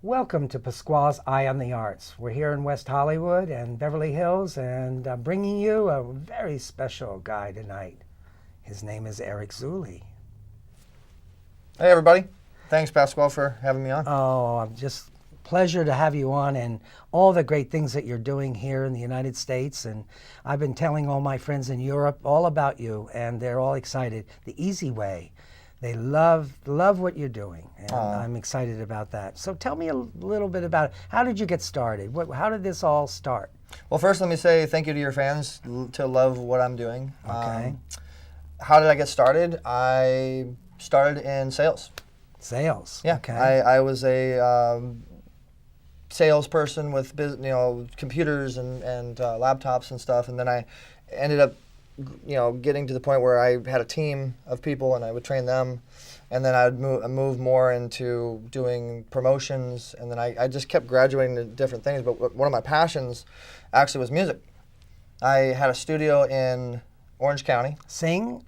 Welcome to Pasqual's Eye on the Arts. We're here in West Hollywood and Beverly Hills and bringing you a very special guy tonight. His name is Eric Zuley. Hey everybody. Thanks Pasqual for having me on. Oh, just pleasure to have you on and all the great things that you're doing here in the United States. And I've been telling all my friends in Europe all about you and they're all excited. The eZWay. They love what you're doing, and I'm excited about that. So tell me a little bit about it. How did you get started? How did this all start? Well, first let me say thank you to your fans to love what I'm doing. Okay. How did I get started? I started in sales. Sales. Yeah. Okay. I was a salesperson with computers and laptops and stuff, and then I ended up getting to the point where I had a team of people and I would train them, and then I would move more into doing promotions, and then I just kept graduating to different things. But one of my passions actually was music. I had a studio in Orange County. Sing?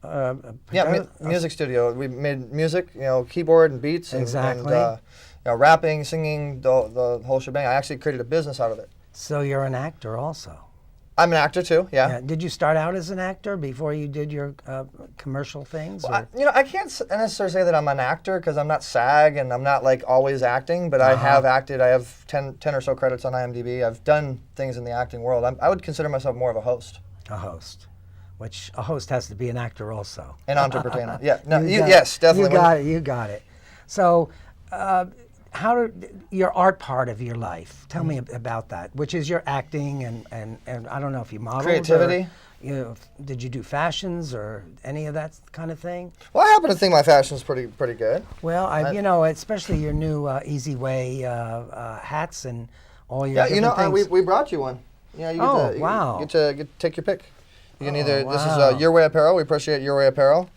Music studio. We made music, keyboard and beats, and, exactly. and rapping, singing, the whole shebang. I actually created a business out of it. So you're an actor also. I'm an actor too, yeah. Did you start out as an actor before you did your commercial things? Well, I can't necessarily say that I'm an actor because I'm not SAG and I'm not like always acting, but I have acted. I have 10 or so credits on IMDb. I've done things in the acting world. I would consider myself more of a host. A host, which a host has to be an actor also. An entertainer, yeah. No, yes, definitely. You got it. So, your art part of your life, tell me about that, which is your acting and I don't know if you modeled. Creativity. Or, did you do fashions or any of that kind of thing? Well, I happen to think my fashion's pretty good. Well, especially your new eZWay hats and all your different things. We brought you one. Yeah, you get wow. You get to take your pick. You can either, this is eZWay apparel. We appreciate eZWay apparel.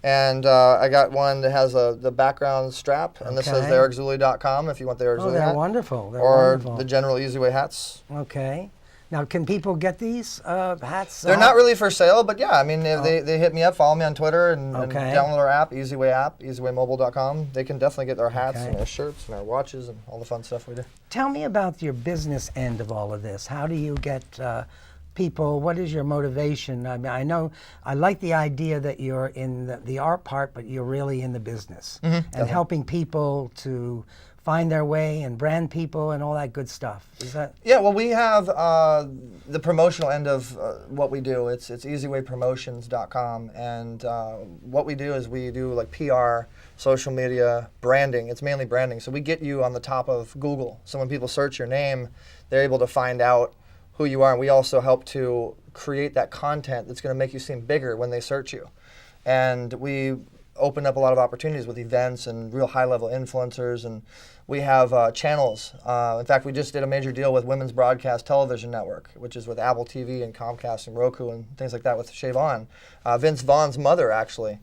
And I got one that has the background strap, and this says ericZuley.com if you want the Eric Zuley hat. They're wonderful. Or wonderful. The general eZWay hats. Okay. Now, can people get these hats? They're not really for sale, but yeah, I mean, if they hit me up, follow me on Twitter, and download our app, eZWay eZWayMobile.com. They can definitely get our hats and our shirts and our watches and all the fun stuff we do. Tell me about your business end of all of this. How do you get people? What is your motivation? I mean, I like the idea that you're in the art part, but you're really in the business and helping people to find their way and brand people and all that good stuff. Is that? Yeah, well, we have the promotional end of what we do. It's eZWayPromotions.com, and what we do is we do like PR, social media, branding. It's mainly branding. So we get you on the top of Google. So when people search your name, they're able to find out who you are, and we also help to create that content that's going to make you seem bigger when they search you. And we open up a lot of opportunities with events and real high-level influencers, and we have channels. In fact, we just did a major deal with Women's Broadcast Television Network, which is with Apple TV and Comcast and Roku and things like that with Siobhan. Vince Vaughn's mother, actually.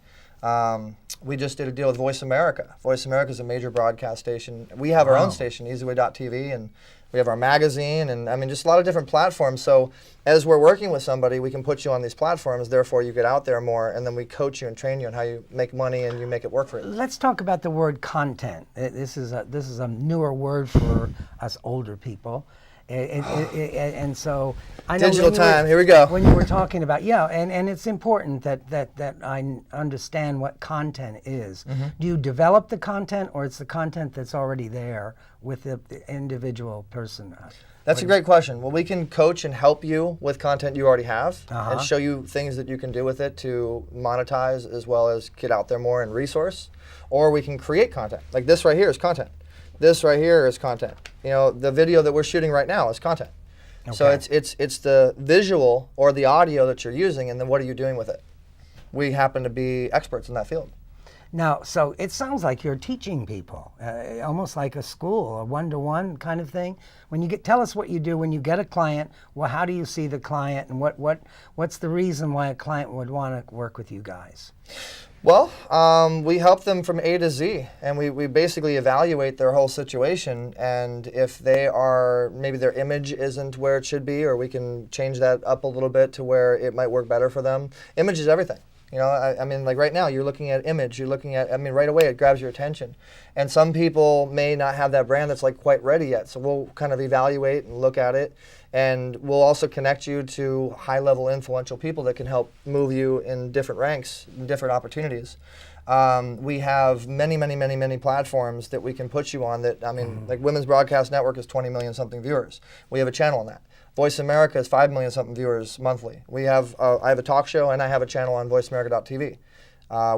We just did a deal with Voice America. Voice America is a major broadcast station. We have our own station, eZWay.tv, and we have our magazine, and I mean, just a lot of different platforms. So as we're working with somebody, we can put you on these platforms, therefore you get out there more, and then we coach you and train you on how you make money and you make it work for you. Let's talk about the word content. This is a newer word for us older people. And so I know digital time, here we go. When you were talking about, and it's important that I understand what content is. Do you develop the content, or it's the content that's already there with the individual person? That's a great question. Well, we can coach and help you with content you already have and show you things that you can do with it to monetize as well as get out there more and resource. Or we can create content. Like this right here is content. This right here is content. The video that we're shooting right now is content. So it's the visual or the audio that you're using, and then what are you doing with it? We happen to be experts in that field. Now, so it sounds like you're teaching people, almost like a school, a one-to-one kind of thing. When you tell us what you do when you get a client. Well, how do you see the client, and what's the reason why a client would want to work with you guys? Well, we help them from A to Z, and we basically evaluate their whole situation, and if they are, maybe their image isn't where it should be, or we can change that up a little bit to where it might work better for them. Image is everything. You know, I mean, like right now, you're looking at image, you're looking at, I mean, right away, it grabs your attention. And some people may not have that brand that's like quite ready yet. So we'll kind of evaluate and look at it. And we'll also connect you to high-level influential people that can help move you in different ranks, different opportunities. We have many platforms that we can put you on that, I mean, like Women's Broadcast Network is 20 million something viewers. We have a channel on that. Voice America is 5 million something viewers monthly. We have, I have a talk show and I have a channel on voiceamerica.tv.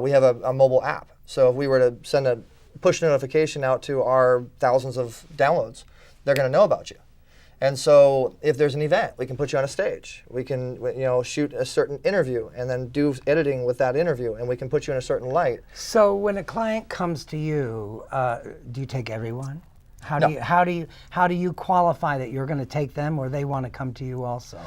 We have a mobile app. So if we were to send a push notification out to our thousands of downloads, they're going to know about you. And so if there's an event, we can put you on a stage. We can, you know, shoot a certain interview and then do editing with that interview, and we can put you in a certain light. So when a client comes to you, do you take everyone? How No. do you qualify that you're going to take them, or they want to come to you also?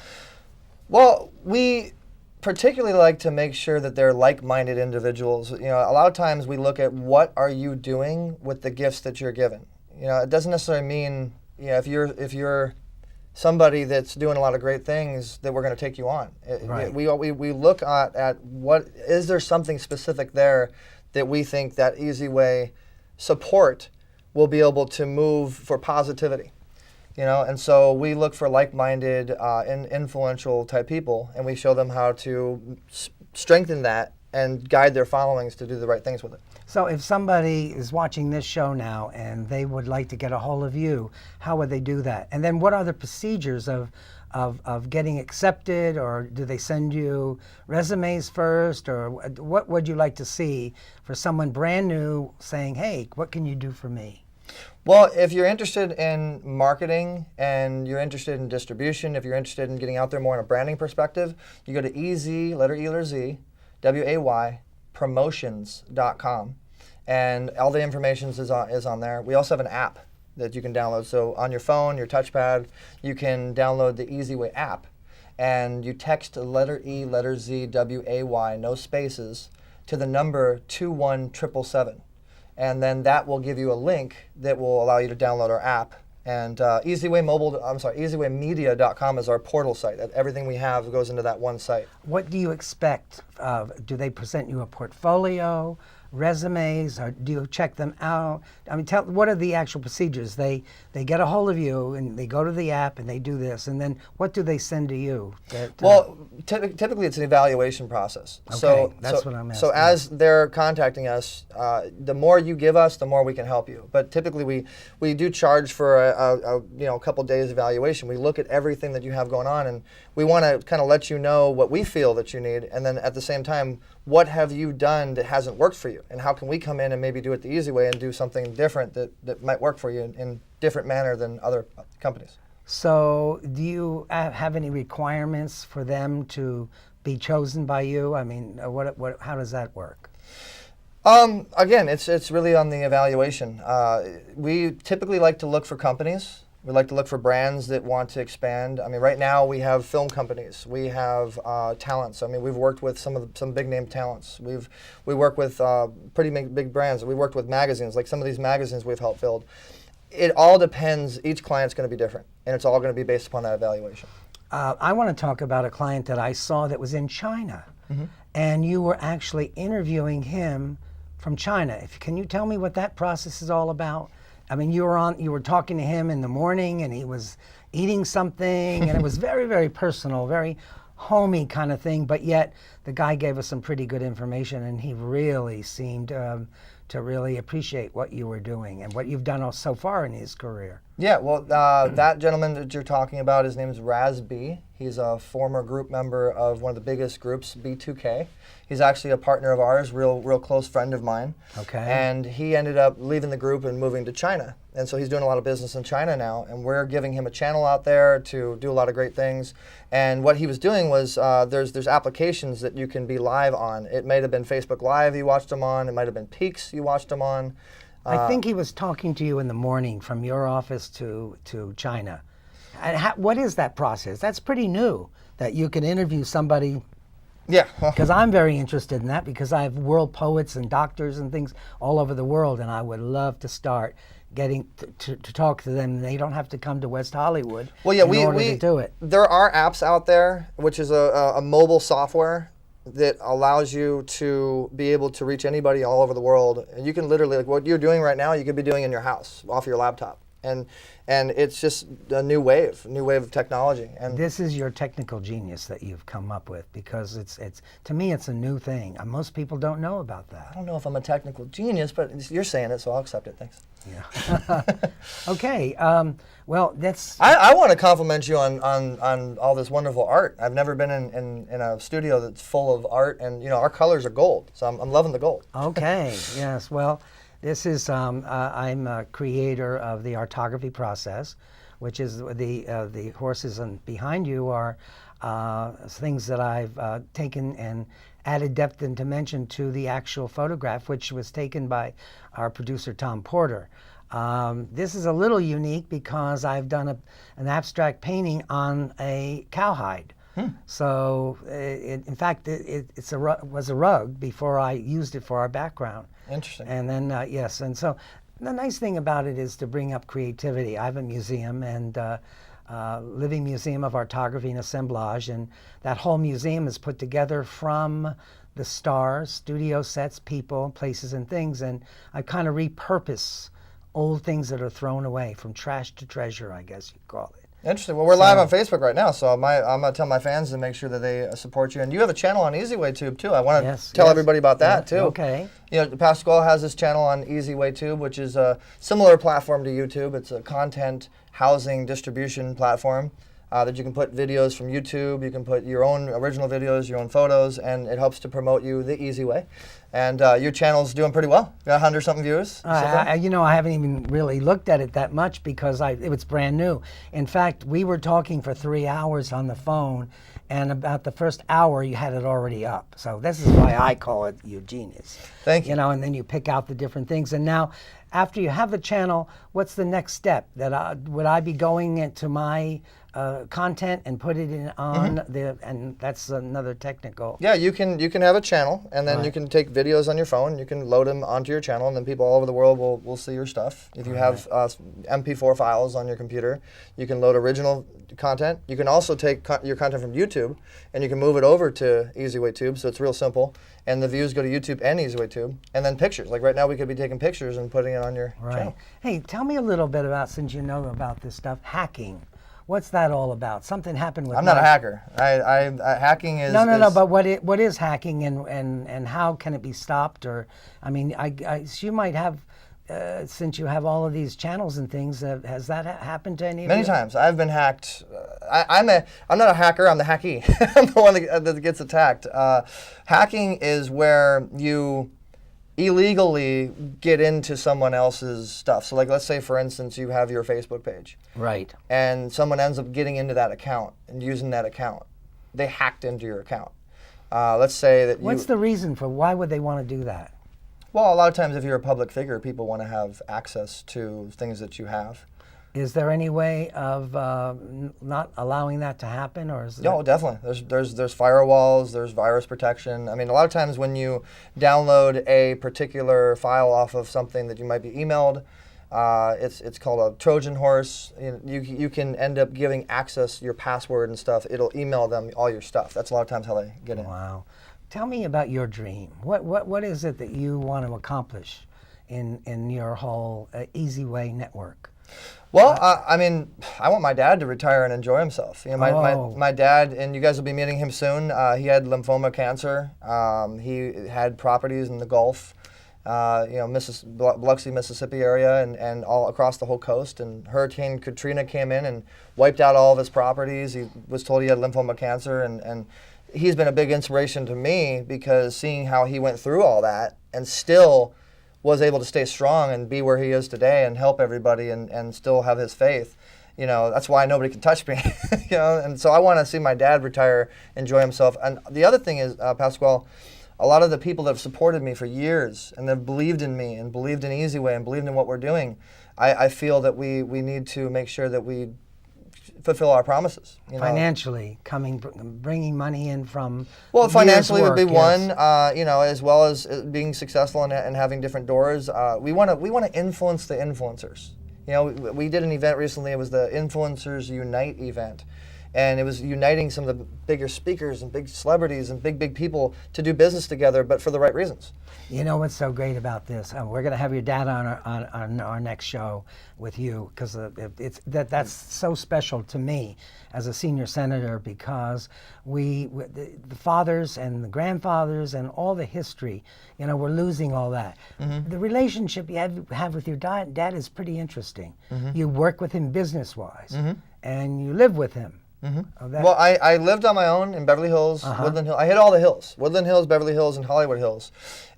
Well, we particularly like to make sure that they're like-minded individuals. You know, a lot of times we look at what are you doing with the gifts that you're given. You know, it doesn't necessarily mean, you know, if you're somebody that's doing a lot of great things, that we're going to take you on. Right. We look at what is there something specific there that we think that eZWay support will be able to move for positivity. You know, and so we look for like-minded and influential type people, and we show them how to strengthen that and guide their followings to do the right things with it. So if somebody is watching this show now and they would like to get a hold of you, how would they do that? And then what are the procedures of getting accepted, or do they send you resumes first, or what would you like to see for someone brand new saying, hey, what can you do for me? Well, if you're interested in marketing and you're interested in distribution, if you're interested in getting out there more in a branding perspective, you go to eZWay, promotions.com, and all the information is on there. We also have an app that you can download. So on your phone, your touchpad, you can download the eZWay app, and you text the letter E, letter Z, WAY, no spaces, to the number 21777. And then that will give you a link that will allow you to download our app. And eZWaymedia.com is our portal site. Everything we have goes into that one site. What do you expect? Do they present you a portfolio, resumes, or do you check them out? I mean, what are the actual procedures? They get a hold of you and they go to the app and they do this, and then what do they send to you? Well, typically it's an evaluation process. Okay, that's what I'm asking. So as they're contacting us, the more you give us, the more we can help you. But typically we do charge for a couple days evaluation. We look at everything that you have going on, and we want to kind of let you know what we feel that you need, and then at the same time, what have you done that hasn't worked for you, and how can we come in and maybe do it the eZWay and do something different that might work for you in different manner than other companies. So do you have any requirements for them to be chosen by you? I mean, how does that work? Again, it's really on the evaluation. We typically like to look for companies. We like to look for brands that want to expand. I mean, right now we have film companies. We have talents. I mean, we've worked with some big name talents. We work with pretty big brands. We worked with magazines. Like some of these magazines we've helped build. It all depends. Each client's going to be different, and it's all going to be based upon that evaluation. I want to talk about a client that I saw that was in China, and you were actually interviewing him from China. Can you tell me what that process is all about? I mean, you were talking to him in the morning, and he was eating something, and it was very, very personal, very homey kind of thing, but yet the guy gave us some pretty good information, and he really seemed to really appreciate what you were doing and what you've done so far in his career. Yeah, well, that gentleman that you're talking about, his name is Raz B. He's a former group member of one of the biggest groups, B2K. He's actually a partner of ours, real close friend of mine. Okay. And he ended up leaving the group and moving to China. And so he's doing a lot of business in China now, and we're giving him a channel out there to do a lot of great things. And what he was doing was there's applications that you can be live on. It might have been Facebook Live you watched him on. It might have been Peaks you watched him on. I think he was talking to you in the morning from your office to China. And what is that process? That's pretty new, that you can interview somebody. Yeah. Because I'm very interested in that, because I have world poets and doctors and things all over the world, and I would love to start getting to talk to them. They don't have to come to West Hollywood in order to do it. There are apps out there, which is a mobile software that allows you to be able to reach anybody all over the world. And you can literally, like what you're doing right now, you could be doing in your house off your laptop. And it's just a new wave of technology. And this is your technical genius that you've come up with, because it's to me it's a new thing. Most people don't know about I that. don't know if I'm a technical genius, but you're saying it, so I'll accept it. Thanks. Yeah. Okay. Well, that's. I want to compliment you on all this wonderful art. I've never been in a studio that's full of art, and our colors are gold, so I'm loving the gold. Okay. Yes. Well, this is. I'm a creator of the artography process, which is the horses behind you are things that I've taken and added depth and dimension to the actual photograph, which was taken by our producer Tom Porter. This is a little unique because I've done an abstract painting on a cowhide. So, in fact, it was a rug before I used it for our background. Interesting. And then, yes, and so the nice thing about it is to bring up creativity. I have a museum, and Living Museum of Artography and Assemblage, and that whole museum is put together from the stars, studio sets, people, places, and things, and I kind of repurpose old things that are thrown away, from trash to treasure, I guess you'd call it. Interesting. Well, we're live on Facebook right now, so I'm going to tell my fans to make sure that they support you. And you have a channel on eZWay Tube, too. I want to tell everybody about that, too. Okay. Pasqual has this channel on eZWay Tube, which is a similar platform to YouTube. It's a content housing distribution platform that you can put videos from YouTube. You can put your own original videos, your own photos, and it helps to promote you the easy way. And your channel's doing pretty well. Got 100-something views. I haven't even really looked at it that much because it was brand new. In fact, we were talking for 3 hours on the phone, and about the first hour, you had it already up. So this is why I call it your genius. Thank you. And then you pick out the different things. And now, after you have the channel, what's the next step? Would I be going into my content and put it in on and that's another technical. Yeah, you can have a channel, and then you can take videos on your phone. You can load them onto your channel, and then people all over the world will see your stuff. If you have MP4 files on your computer, you can load original content. You can also take your content from YouTube, and you can move it over to eZWay Tube. So it's real simple, and the views go to YouTube and eZWay Tube, and then pictures. Like right now, we could be taking pictures and putting it on your channel. Hey, tell me a little bit about, since you know about this stuff, hacking. What's that all about? Something happened with. I'm not a hacker. Hacking is. No. But what is hacking, and how can it be stopped? Or, I mean, you might have, since you have all of these channels and things. Has that happened to any of you? Many times. I've been hacked. I'm not a hacker. I'm the hackee. I'm the one that gets attacked. Hacking is where you illegally get into someone else's stuff. So like, let's say for instance you have your Facebook page. Right. And someone ends up getting into that account and using that account. They hacked into your account. Let's say that What's the reason for why would they want to do that? Well, a lot of times if you're a public figure, people want to have access to things that you have. Is there any way of not allowing that to happen, or is No, definitely. There's firewalls. There's virus protection. I mean, a lot of times when you download a particular file off of something that you might be emailed, it's called a Trojan horse. You can end up giving access your password and stuff. It'll email them all your stuff. That's a lot of times how they get in. Wow. Tell me about your dream. What is it that you want to accomplish in your whole eZWay network? Well, I mean, I want my dad to retire and enjoy himself. My dad, and you guys will be meeting him soon. He had lymphoma cancer. He had properties in the Gulf, Biloxi, Mississippi area, and all across the whole coast. And Hurricane Katrina came in and wiped out all of his properties. He was told he had lymphoma cancer, and he's been a big inspiration to me because seeing how he went through all that and still was able to stay strong and be where he is today and help everybody and still have his faith. That's why nobody can touch me. And so I want to see my dad retire, enjoy himself. And the other thing is, Pasqual, a lot of the people that have supported me for years and have believed in me and believed in eZWay and believed in what we're doing, I feel that we need to make sure that we fulfill our promises. Financially, bringing money in from. Well, financially would be yes. one. As well as being successful and having different doors. We want to influence the influencers. We did an event recently. It was the Influencers Unite event, and it was uniting some of the bigger speakers and big celebrities and big people to do business together, but for the right reasons. You know what's so great about this? We're going to have your dad on our next show with you, because that's so special to me as a senior senator, because the fathers and the grandfathers and all the history, you know, we're losing all that. The relationship you have with your dad is pretty interesting. You work with him business-wise, and you live with him. Well, I lived on my own in Beverly Hills, Woodland Hills. I hit all the hills: Woodland Hills, Beverly Hills, and Hollywood Hills.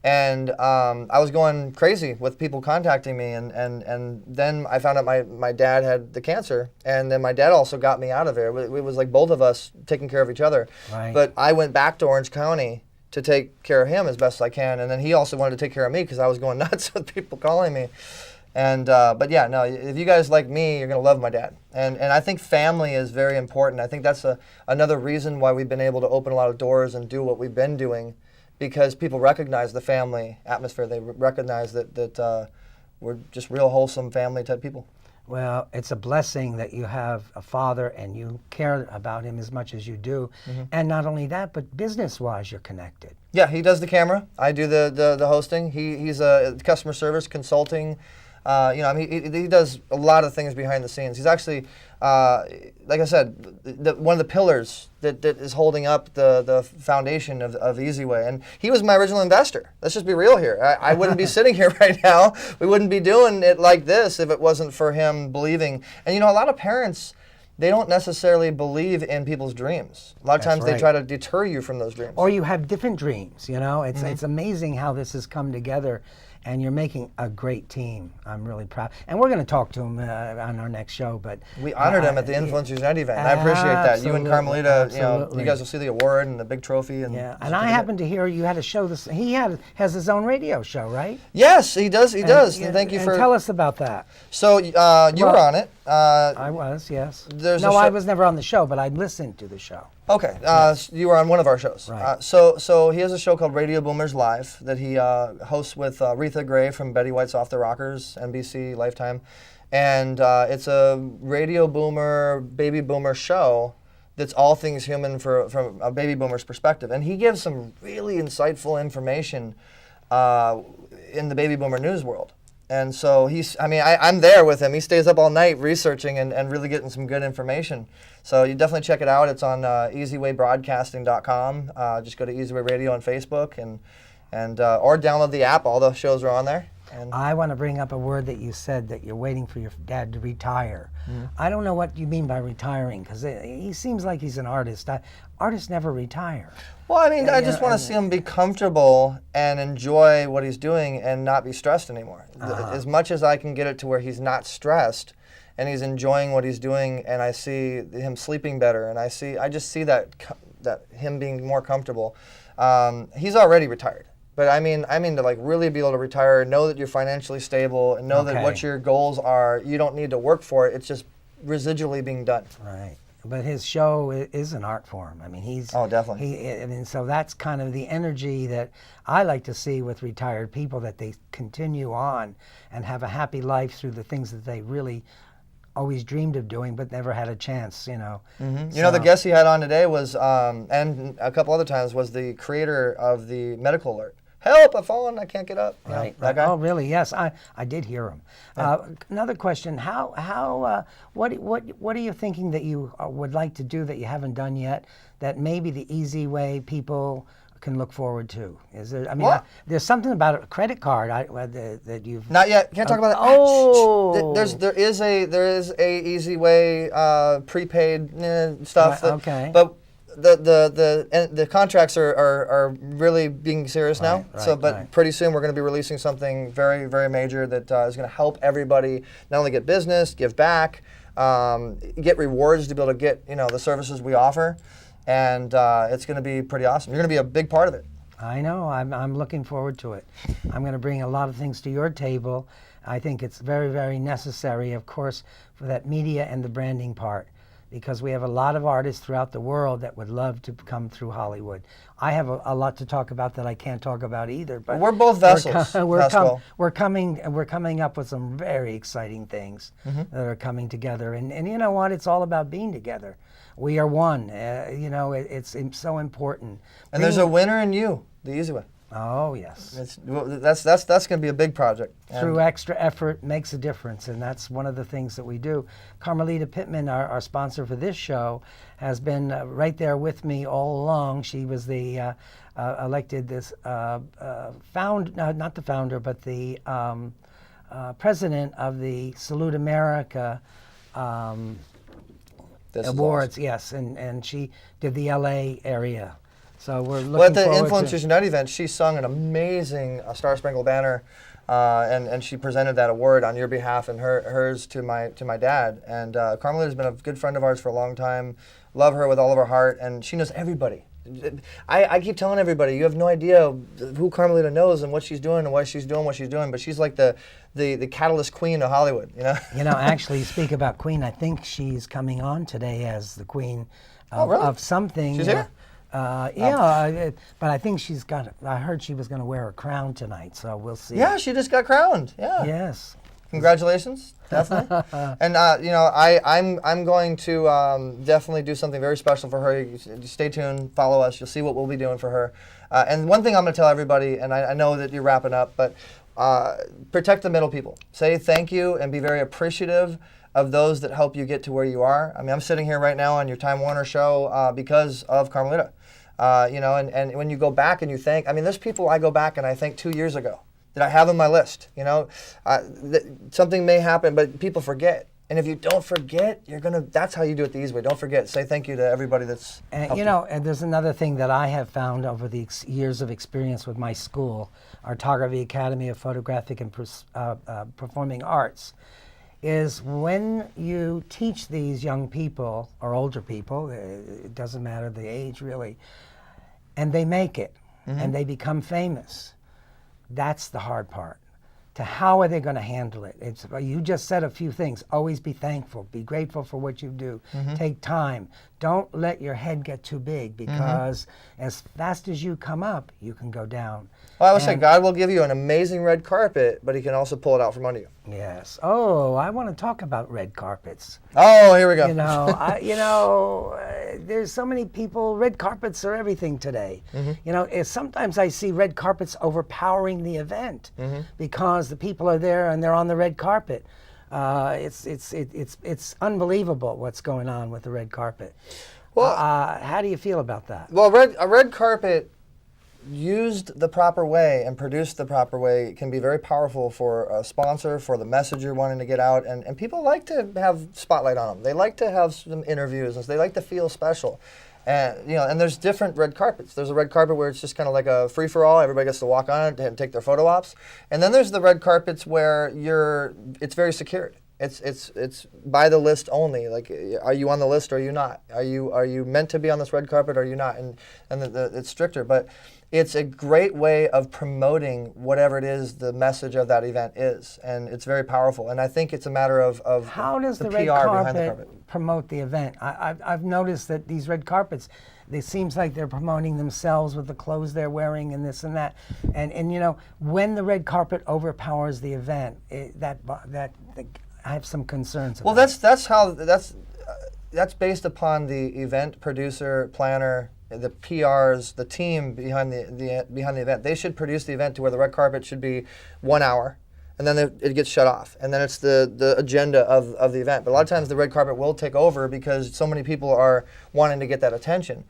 And I was going crazy with people contacting me, and then I found out my dad had the cancer, and then my dad also got me out of there. It was like both of us taking care of each other. Right. But I went back to Orange County to take care of him as best I can, and then he also wanted to take care of me because I was going nuts with people calling me. And but yeah, no, if you guys like me, you're gonna love my dad. And I think family is very important. I think that's another reason why we've been able to open a lot of doors and do what we've been doing, because people recognize the family atmosphere. They recognize that we're just real wholesome family type people. Well, it's a blessing that you have a father and you care about him as much as you do. And not only that, but business-wise, you're connected. Yeah, he does the camera. I do the hosting. He's a customer service consulting. You know, I mean, he does a lot of things behind the scenes. He's actually, like I said, one of the pillars that is holding up the foundation of eZWay. And he was my original investor. Let's just be real here. I wouldn't be sitting here right now. We wouldn't be doing it like this if it wasn't for him believing. And you know, a lot of parents, they don't necessarily believe in people's dreams. A lot of times they try to deter you from those dreams. Or you have different dreams, you know? It's amazing how this has come together, and you're making a great team. I'm really proud. And we're going to talk to him on our next show. But we honored him at the Influencers Night event. I appreciate that. You and Carmelita, you know, you guys will see the award and the big trophy. And yeah, and I happen to hear you had a show. He has his own radio show, right? Yes, he does. He does. And thank you for. Tell us about that. So you were on it. I was, yes. No, I was never on the show, but I listened to the show. Okay, you were on one of our shows. Right. So he has a show called Radio Boomers Live that he hosts with Retha Gray from Betty White's Off the Rockers, NBC, Lifetime. And it's a radio boomer, baby boomer show that's all things human from a baby boomer's perspective. And he gives some really insightful information in the baby boomer news world. And so I'm there with him. He stays up all night researching and really getting some good information. So you definitely check it out. It's on eZWayBroadcasting.com. Just go to eZWay Radio on Facebook and or download the app. All the shows are on there. And I want to bring up a word that you said, that you're waiting for your dad to retire. I don't know what you mean by retiring, because he seems like he's an artist. Artists never retire. Well, I mean, I just want to see him be comfortable and enjoy what he's doing and not be stressed anymore. As much as I can get it to where he's not stressed and he's enjoying what he's doing, and I see him sleeping better, and I just see that him being more comfortable. He's already retired. But I mean to like really be able to retire, know that you're financially stable, and know that what your goals are, you don't need to work for it. It's just residually being done. Right. But his show is an art form. I mean, definitely. So that's kind of the energy that I like to see with retired people, that they continue on and have a happy life through the things that they really always dreamed of doing but never had a chance, you know. You know, the guest he had on today was, and a couple other times, was the creator of the medical alert. Help, I've fallen, I can't get up. Right. That guy? Oh, really? Yes, I did hear him. Yeah. Another question, what are you thinking that you would like to do that you haven't done yet, that maybe the eZWay people can look forward to? Is there? I mean, there's something about a credit card that you've not yet. Can't talk about that. Oh, there is a eZWay prepaid stuff. Right, okay. But the contracts are really being serious now. But pretty soon we're going to be releasing something very, very major that is going to help everybody not only get business, give back, get rewards to be able to get the services we offer. And it's going to be pretty awesome. You're going to be a big part of it. I know. I'm looking forward to it. I'm going to bring a lot of things to your table. I think it's very, very necessary, of course, for that media and the branding part, because we have a lot of artists throughout the world that would love to come through Hollywood. I have a lot to talk about that I can't talk about either. But we're both vessels. We're coming up with some very exciting things that are coming together. And you know what? It's all about being together. We are one. You know, it's so important. And there's a winner in you, the eZWay. Oh yes. That's going to be a big project. Through extra effort makes a difference, and that's one of the things that we do. Carmelita Pittman, our sponsor for this show, has been right there with me all along. She was the elected this not the founder, but the president of the Salute America Awards. Yes, and she did the LA area. So we're looking well, at the forward Influencers Unite event, she sung an amazing Star Spangled Banner, and she presented that award on your behalf and hers to my dad. And Carmelita's been a good friend of ours for a long time. Love her with all of our heart, and she knows everybody. I keep telling everybody, you have no idea who Carmelita knows and what she's doing and why she's doing what she's doing, but she's like the catalyst queen of Hollywood, you know? You know, actually, you speak about Queen. I think she's coming on today as the queen of, really? of something. She's here? But I think she's got. I heard she was going to wear a crown tonight, so we'll see. Yeah, she just got crowned. Yeah. Yes. Congratulations, definitely. And you know, I'm going to definitely do something very special for her. You stay tuned, follow us. You'll see what we'll be doing for her. And one thing I'm going to tell everybody, and I know that you're wrapping up, but protect the middle people. Say thank you and be very appreciative of those that help you get to where you are. I mean, I'm sitting here right now on your Time Warner show because of Carmelita. You know, and when you go back and you think, I mean, there's people I go back and I think 2 years ago that I have on my list. You know, something may happen, but people forget. And if you don't forget, that's how you do it the eZWay. Don't forget. Say thank you to everybody that's helped you know, and there's another thing that I have found over the years of experience with my school, Artography Academy of Photographic and Performing Arts, is when you teach these young people, or older people, it doesn't matter the age really, and they make it, and they become famous. That's the hard part. To how are they going to handle it? You just said a few things. Always be thankful. Be grateful for what you do. Take time. Don't let your head get too big, because as fast as you come up, you can go down. Well, I would say God will give you an amazing red carpet, but he can also pull it out from under you. Yes. Oh, I want to talk about red carpets. Oh, here we go. You know, there's so many people. Red carpets are everything today. You know, sometimes I see red carpets overpowering the event because the people are there and they're on the red carpet. It's unbelievable what's going on with the red carpet. Well, how do you feel about that? Well, a red carpet used the proper way and produced the proper way can be very powerful for a sponsor, for the message you're wanting to get out, and people like to have spotlight on them. They like to have some interviews, and they like to feel special. And you know, and there's different red carpets. There's a red carpet where it's just kind of like a free-for-all. Everybody gets to walk on it and take their photo ops. And then there's the red carpets where it's very secured. It's by the list only. Like, are you on the list or are you not? Are you meant to be on this red carpet or are you not? And it's stricter, but it's a great way of promoting whatever it is the message of that event is, and it's very powerful. And I think it's a matter of how does the red PR behind the carpet promote the event? I've noticed that these red carpets, it seems like they're promoting themselves with the clothes they're wearing and this and that. And you know, when the red carpet overpowers the event, I have some concerns about. Well, that's based upon the event producer, planner, the PRs, the team behind the event. They should produce the event to where the red carpet should be 1 hour, and then it gets shut off, and then it's the agenda of the event. But a lot of times the red carpet will take over because so many people are wanting to get that attention.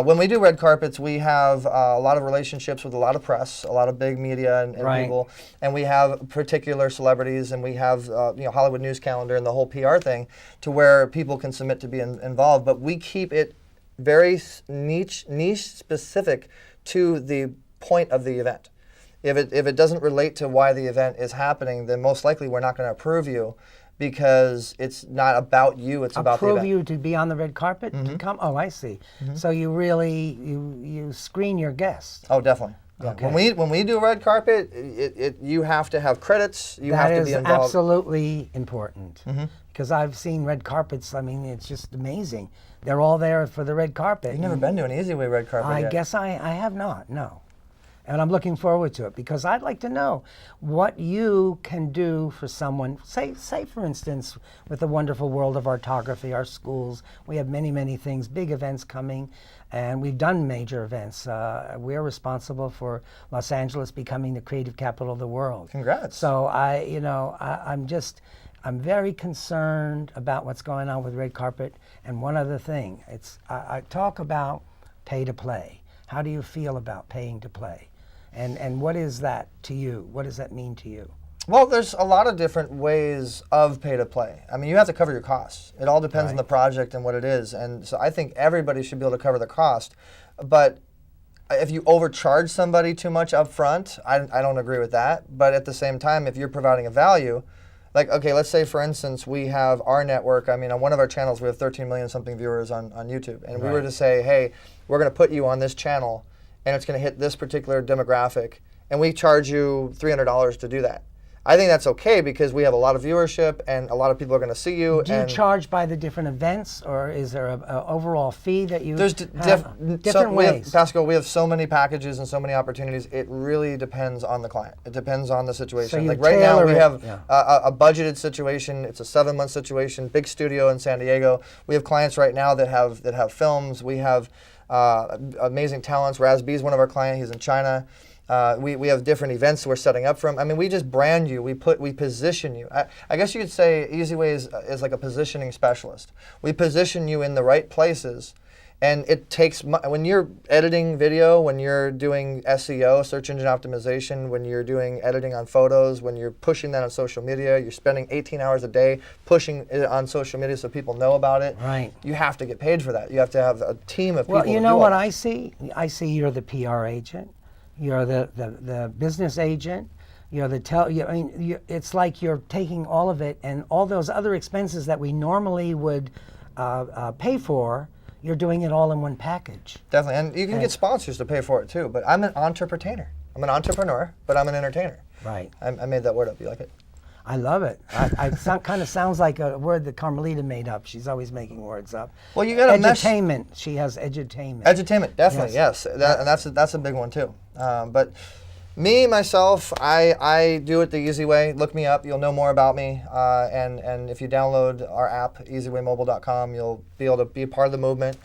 When we do red carpets, we have a lot of relationships with a lot of press, a lot of big media and people, and we have particular celebrities, and we have Hollywood News Calendar and the whole PR thing to where people can submit to be involved. But we keep it very niche specific to the point of the event. If it doesn't relate to why the event is happening, then most likely we're not going to approve you, because it's not about you, it's about the event. Approve you to be on the red carpet to come? Oh, I see. So you really you screen your guests. Oh, definitely. Yeah. Okay. When we do a red carpet, you have to have credits. You have to be involved. That is absolutely important, because I've seen red carpets. I mean, it's just amazing. They're all there for the red carpet. You've never been to an eZWay red carpet I yet. guess I have not, no. And I'm looking forward to it because I'd like to know what you can do for someone. Say for instance, with the wonderful world of artography, our schools, we have many, many things, big events coming, and we've done major events. We're responsible for Los Angeles becoming the creative capital of the world. Congrats. So I'm very concerned about what's going on with red carpet. And one other thing, I talk about pay to play. How do you feel about paying to play? And what is that to you? What does that mean to you? Well, there's a lot of different ways of pay to play. I mean, you have to cover your costs. It all depends on the project and what it is. And so I think everybody should be able to cover the cost. But if you overcharge somebody too much up front, I don't agree with that. But at the same time, if you're providing a value, like, okay, let's say, for instance, we have our network. I mean, on one of our channels, we have 13 million something viewers on YouTube. And we were to say, hey, we're going to put you on this channel, and it's going to hit this particular demographic, and we charge you $300 to do that. I think that's okay because we have a lot of viewership and a lot of people are going to see you. Do you charge by the different events, or is there an overall fee that you There's different ways? Pasqual, we have so many packages and so many opportunities. It really depends on the client. It depends on the situation. So like right now, we have yeah. a budgeted situation. It's a 7-month situation. Big studio in San Diego. We have clients right now that have films. We have amazing talents. Raz B is one of our clients. He's in China. We have different events we're setting up from. I mean, we just brand you. We position you. I guess you could say eZWay is like a positioning specialist. We position you in the right places, and it takes when you're editing video, when you're doing SEO, search engine optimization, when you're doing editing on photos, when you're pushing that on social media, you're spending 18 hours a day pushing it on social media so people know about it. Right. You have to get paid for that. You have to have a team of people. Well, you know what I see? I see you're the PR agent. You're the business agent. You're the it's like you're taking all of it and all those other expenses that we normally would pay for. You're doing it all in one package. Definitely, and you can get sponsors to pay for it too. But I'm an entrepreneur. I'm an entrepreneur, but I'm an entertainer. Right. I made that word up. You like it? I love it. Kind of sounds like a word that Carmelita made up. She's always making words up. Well, you got to edutainment. She has edutainment. Edutainment, definitely, yes. And that's a big one too. But me, myself, I do it the eZWay. Look me up. You'll know more about me. And if you download our app, eZWayMobile.com, you'll be able to be a part of the movement.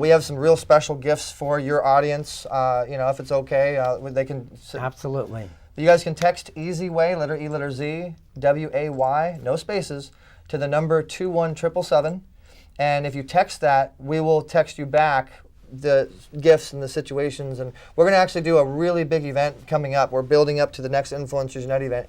We have some real special gifts for your audience. If it's okay, they can. Absolutely. You guys can text eZWay, letter E, letter Z, W-A-Y, no spaces, to the number 21777. And if you text that, we will text you back the gifts and the situations. And we're going to actually do a really big event coming up. We're building up to the next Influencers Night event.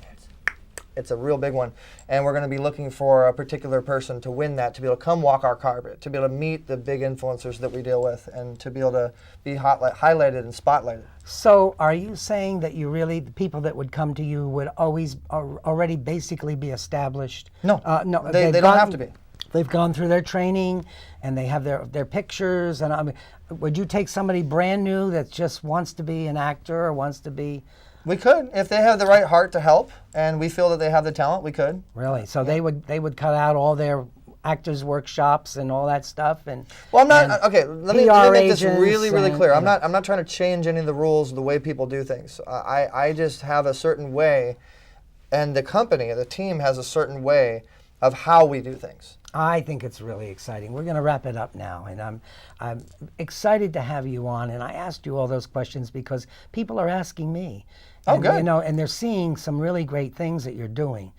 It's a real big one. And we're going to be looking for a particular person to win that, to be able to come walk our carpet, to be able to meet the big influencers that we deal with, and to be able to be highlighted and spotlighted. So are you saying that the people that would come to you would already basically be established? No, no, they don't have to be. They've gone through their training and they have their pictures. And I mean, would you take somebody brand new that just wants to be an actor or wants to be? We could, if they have the right heart to help, and we feel that they have the talent. We could. Really? So they would cut out all their actors workshops and all that stuff. And well, I'm not okay. Let me make this really clear. I'm not trying to change any of the rules of the way people do things. I just have a certain way, and the company, the team has a certain way of how we do things. I think it's really exciting. We're going to wrap it up now, and I'm excited to have you on. And I asked you all those questions because people are asking me. Oh, and, good. And they're seeing some really great things that you're doing.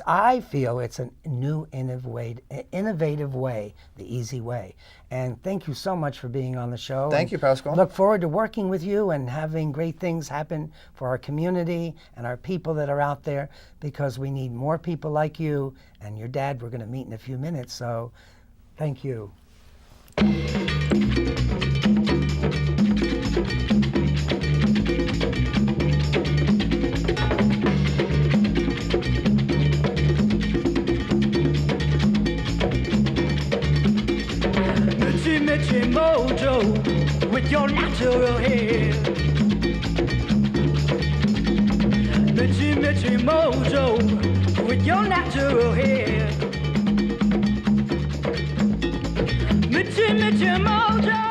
I feel it's a new, innovative way, the eZWay. And thank you so much for being on the show. Thank you, Pasqual. Look forward to working with you and having great things happen for our community and our people that are out there, because we need more people like you and your dad. We're going to meet in a few minutes, so thank you. Mitchy Mojo with your natural hair. Mitchy Mojo with your natural hair. Mitchy, Mitchy Mojo.